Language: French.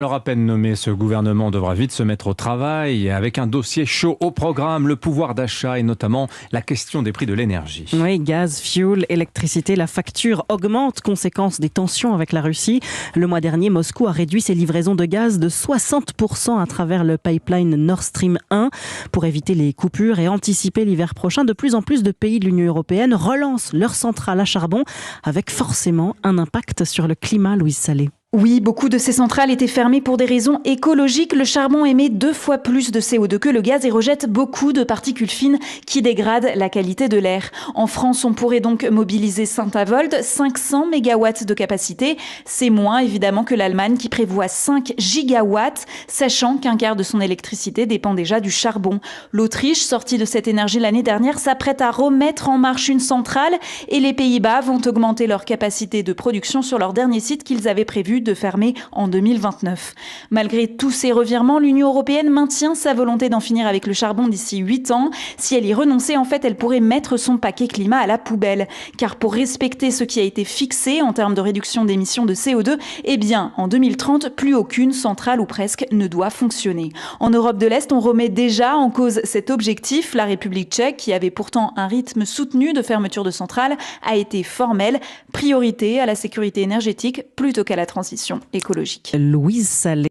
Alors à peine nommé, ce gouvernement devra vite se mettre au travail avec un dossier chaud au programme, le pouvoir d'achat et notamment la question des prix de l'énergie. Oui, gaz, fuel, électricité, la facture augmente, conséquence des tensions avec la Russie. Le mois dernier, Moscou a réduit ses livraisons de gaz de 60% à travers le pipeline Nord Stream 1 pour éviter les coupures et anticiper l'hiver prochain. De plus en plus de pays de l'Union européenne relancent leurs centrales à charbon avec forcément un impact sur le climat, Louise Salé. Oui, beaucoup de ces centrales étaient fermées pour des raisons écologiques. Le charbon émet 2 fois plus de CO2 que le gaz et rejette beaucoup de particules fines qui dégradent la qualité de l'air. En France, on pourrait donc mobiliser Saint-Avold, 500 mégawatts de capacité. C'est moins évidemment que l'Allemagne qui prévoit 5 gigawatts, sachant qu'un quart de son électricité dépend déjà du charbon. L'Autriche, sortie de cette énergie l'année dernière, s'apprête à remettre en marche une centrale et les Pays-Bas vont augmenter leur capacité de production sur leur dernier site qu'ils avaient prévu de fermer en 2029. Malgré tous ces revirements, l'Union européenne maintient sa volonté d'en finir avec le charbon d'ici 8 ans. Si elle y renonçait, en fait, elle pourrait mettre son paquet climat à la poubelle. Car pour respecter ce qui a été fixé en termes de réduction d'émissions de CO2, eh bien, en 2030, plus aucune centrale ou presque ne doit fonctionner. En Europe de l'Est, on remet déjà en cause cet objectif. La République tchèque, qui avait pourtant un rythme soutenu de fermeture de centrales, a été formelle. Priorité à la sécurité énergétique plutôt qu'à la transition écologique. Louise Salé.